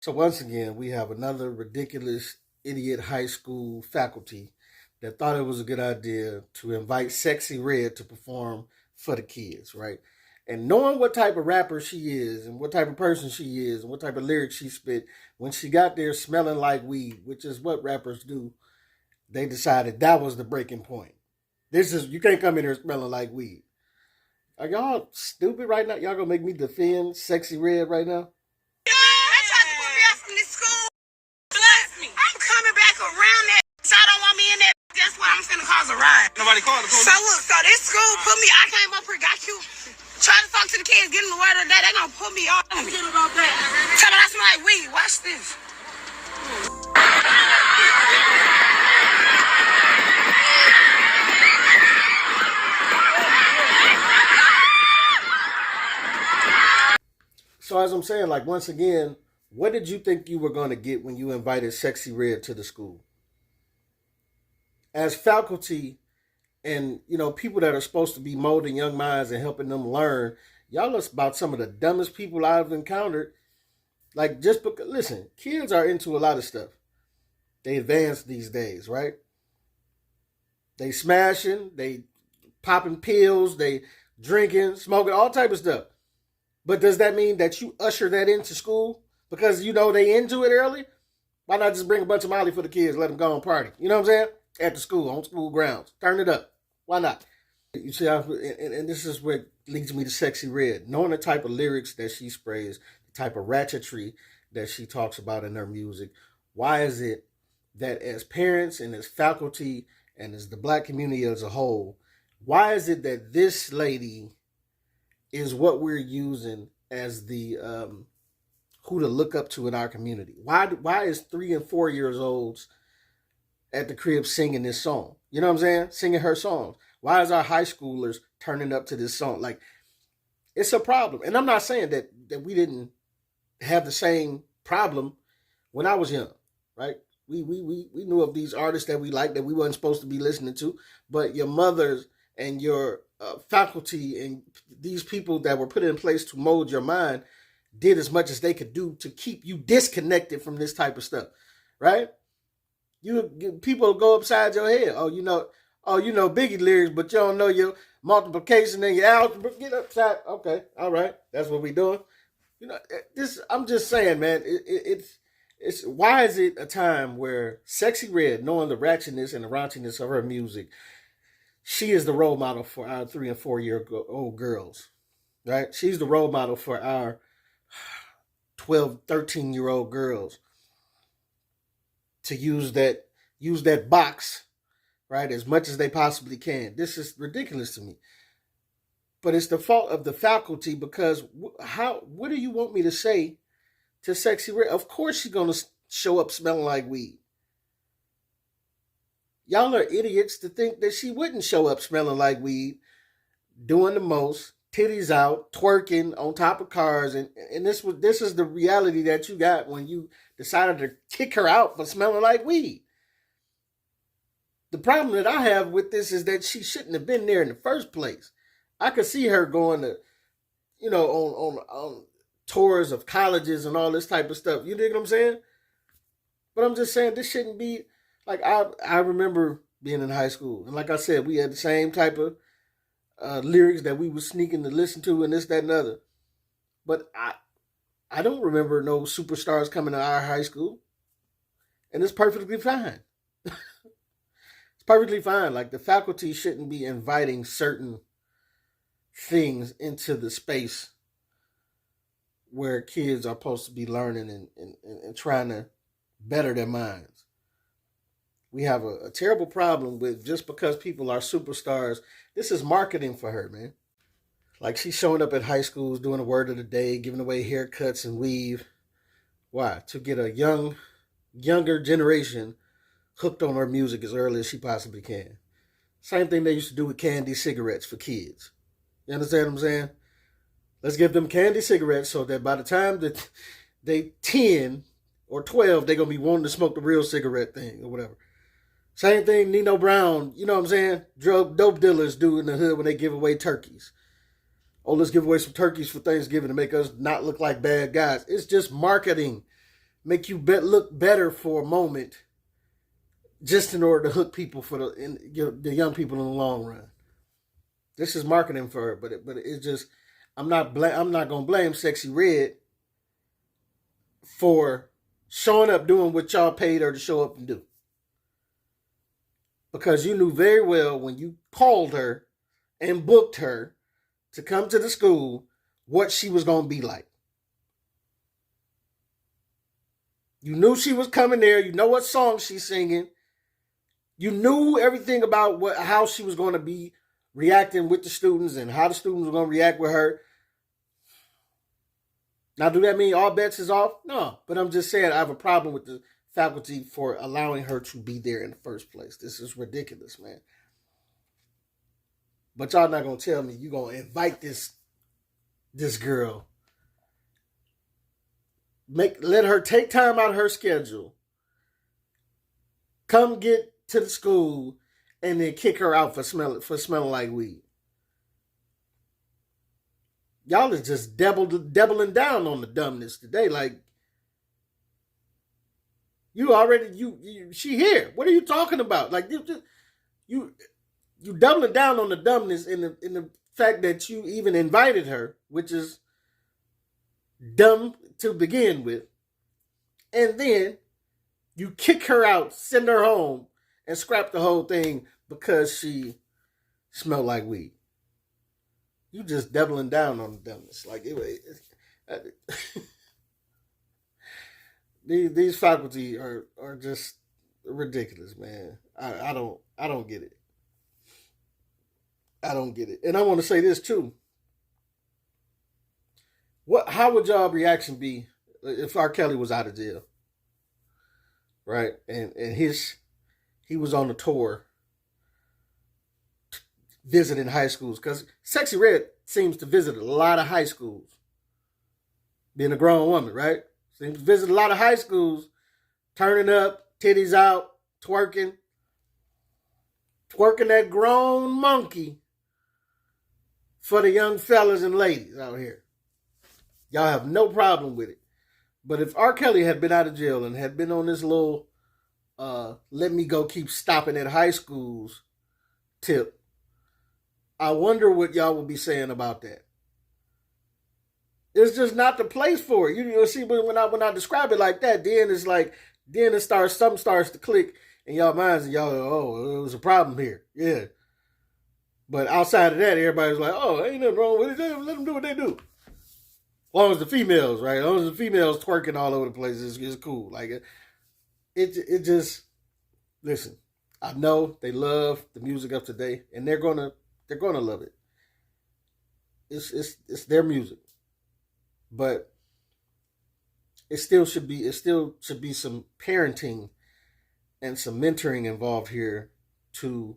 So once again, we have another ridiculous idiot high school faculty that thought it was a good idea to invite Sexy Red to perform for the kids, right? And knowing what type of rapper she is and what type of person she is and what type of lyrics she spit, when she got there smelling like weed, which is what rappers do, they decided that was the breaking point. This is you can't come in here smelling like weed. Are y'all stupid right now? Y'all gonna make me defend Sexy Red right now? They tried to put me out from this school. Bless me. I'm coming back around that. So I don't want me in that. That's why I'm finna cause a riot. Nobody called the police. So look, so this school put me. I came up here, got you. Try to talk to the kids, get in the word of that. They gonna put me on. Tell me about that. Tell me I smell like weed. Watch this. So as I'm saying, like once again, what did you think you were going to get when you invited Sexy Red to the school? As faculty and people that are supposed to be molding young minds and helping them learn, y'all are about some of the dumbest people I've encountered. Like just because, listen, kids are into a lot of stuff. They advance these days, right? They smashing, they popping pills, they drinking, smoking, all type of stuff. But does that mean that you usher that into school because they into it early? Why not just bring a bunch of Molly for the kids, let them go and party? You know what I'm saying? At the school, on school grounds. Turn it up. Why not? You see how, and this is what leads me to Sexy Red. Knowing the type of lyrics that she sprays, the type of ratchetry that she talks about in her music, why is it that as parents and as faculty and as the black community as a whole, why is it that this lady is what we're using as the who to look up to in our community? Why is 3 and 4 years olds at the crib singing this song? You know what I'm saying? Singing her songs. Why is our high schoolers turning up to this song? Like, it's a problem. And I'm not saying that we didn't have the same problem when I was young, right? We knew of these artists that we liked that we weren't supposed to be listening to, but your mothers and your faculty and these people that were put in place to mold your mind did as much as they could do to keep you disconnected from this type of stuff, right? People go upside your head. Oh, you know Biggie lyrics, but you don't know your multiplication and your algebra. Get upside. Okay, all right, that's what we doing. This. I'm just saying, man. It's why is it a time where Sexy Red, knowing the ratchetness and the raunchiness of her music, she is the role model for our 3 and 4 year old girls, right? She's the role model for our 12, 13-year-old girls to use that box, right, as much as they possibly can. This is ridiculous to me. But it's the fault of the faculty because what do you want me to say to Sexy Red? Of course she's going to show up smelling like weed. Y'all are idiots to think that she wouldn't show up smelling like weed, doing the most, titties out, twerking on top of cars, and this is the reality that you got when you decided to kick her out for smelling like weed. The problem that I have with this is that she shouldn't have been there in the first place. I could see her going to, on tours of colleges and all this type of stuff. You dig what I'm saying? But I'm just saying this shouldn't be like I remember being in high school, and like I said, we had the same type of lyrics that we were sneaking to listen to and this, that, and other. But I don't remember no superstars coming to our high school, and it's perfectly fine. It's perfectly fine. Like the faculty shouldn't be inviting certain things into the space where kids are supposed to be learning and trying to better their minds. We have a terrible problem with just because people are superstars. This is marketing for her, man. Like she's showing up at high schools doing a word of the day, giving away haircuts and weave. Why? To get a younger generation hooked on her music as early as she possibly can. Same thing they used to do with candy cigarettes for kids. You understand what I'm saying? Let's give them candy cigarettes so that by the time that they 10 or 12, they're going to be wanting to smoke the real cigarette thing or whatever. Same thing Nino Brown, you know what I'm saying? Dope dealers do in the hood when they give away turkeys. Oh, let's give away some turkeys for Thanksgiving to make us not look like bad guys. It's just marketing. make you look better for a moment, just in order to hook people for the young people in the long run. This is marketing for her, but it's just I'm not gonna blame Sexyy Red for showing up doing what y'all paid her to show up and do. Because you knew very well when you called her and booked her to come to the school what she was going to be like. You knew she was coming there. You know what song she's singing. You knew everything about how she was going to be reacting with the students and how the students were going to react with her. Now, do that mean all bets is off? No, but I'm just saying I have a problem with the faculty for allowing her to be there in the first place. This is ridiculous, man. But y'all not going to tell me you're going to invite this girl. Let her take time out of her schedule. Come get to the school and then kick her out for smelling like weed. Y'all is just doubling down on the dumbness today. Like, she here. What are you talking about? Like, you doubling down on the dumbness in the fact that you even invited her, which is dumb to begin with. And then you kick her out, send her home, and scrap the whole thing because she smelled like weed. You just doubling down on the dumbness. Like, these faculty are just ridiculous, man. I don't get it. I don't get it. And I want to say this too. How would y'all reaction be if R. Kelly was out of jail? Right? And he was on a tour visiting high schools, because Sexyy Red seems to visit a lot of high schools. Being a grown woman, right? Seems to visit a lot of high schools, turning up, titties out, twerking that grown monkey for the young fellas and ladies out here. Y'all have no problem with it. But if R. Kelly had been out of jail and had been on this little let me go keep stopping at high schools tip, I wonder what y'all would be saying about that. It's just not the place for it. You see, when I describe it like that, then something starts to click in y'all minds, and y'all go, oh, it was a problem here. Yeah. But outside of that, everybody's like, oh, ain't nothing wrong with it. Let them do what they do. As long as the females, right? As long as the females twerking all over the place, it's cool. Like, it just, listen, I know they love the music of today, and they're gonna love it. It's their music. But it still should be some parenting and some mentoring involved here to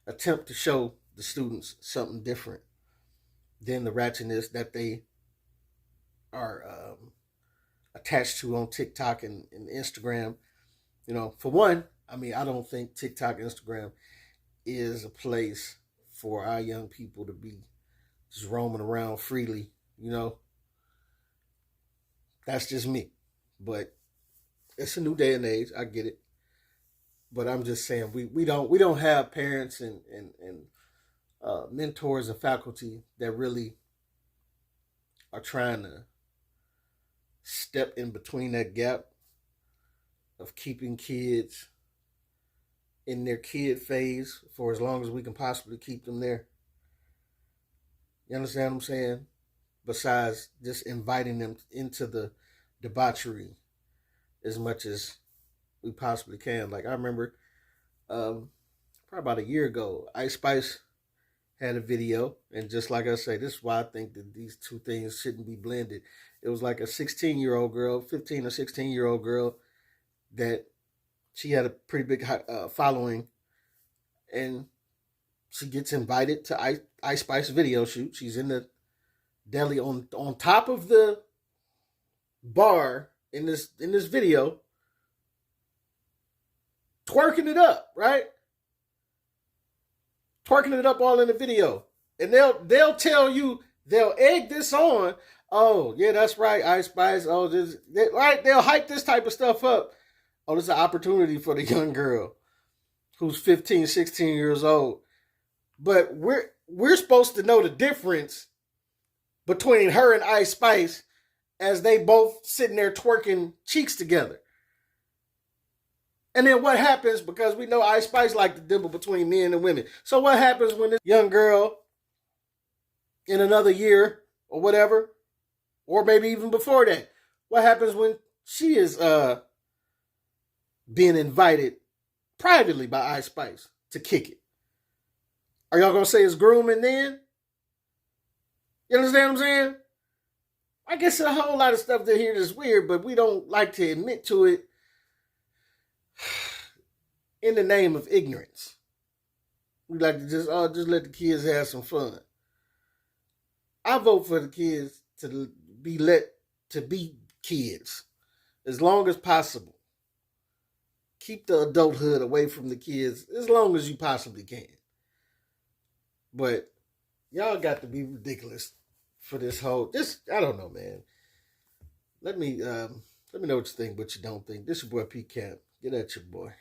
attempt to show the students something different than the ratchetness that they are attached to on TikTok and Instagram. You know, for one, I mean, I don't think TikTok, Instagram is a place for our young people to be just roaming around freely, you know. That's just me. But it's a new day and age. I get it. But I'm just saying we don't have parents and mentors and faculty that really are trying to step in between that gap of keeping kids in their kid phase for as long as we can possibly keep them there. You understand what I'm saying? Besides just inviting them into the debauchery as much as we possibly can. Like, I remember probably about a year ago, Ice Spice had a video, and just like I say, this is why I think that these two things shouldn't be blended. It was like a 16-year-old girl, 15 or 16-year-old girl, that she had a pretty big following, and she gets invited to Ice Spice video shoot. She's in the deli on top of the bar in this video, twerking it up, right? Twerking it up all in the video. And they'll tell you, they'll egg this on Oh, yeah, that's right, Ice Spice. Oh, right, they'll hype this type of stuff up. Oh, this is an opportunity for the young girl who's 15, 16 years old. But we're supposed to know the difference between her and Ice Spice as they both sitting there twerking cheeks together. And then what happens, because we know Ice Spice like to dibble between men and women. So what happens when this young girl in another year or whatever, or maybe even before that, what happens when she is being invited privately by Ice Spice to kick it? Are y'all gonna say it's grooming then? You understand what I'm saying? I guess a whole lot of stuff that here is weird, but we don't like to admit to it in the name of ignorance. We like to just let the kids have some fun. I vote for the kids to be let to be kids as long as possible. Keep the adulthood away from the kids as long as you possibly can. But y'all got to be ridiculous for this whole. I don't know, man. Let me know what you think, what you don't think. This is your boy P Camp. Get at your boy.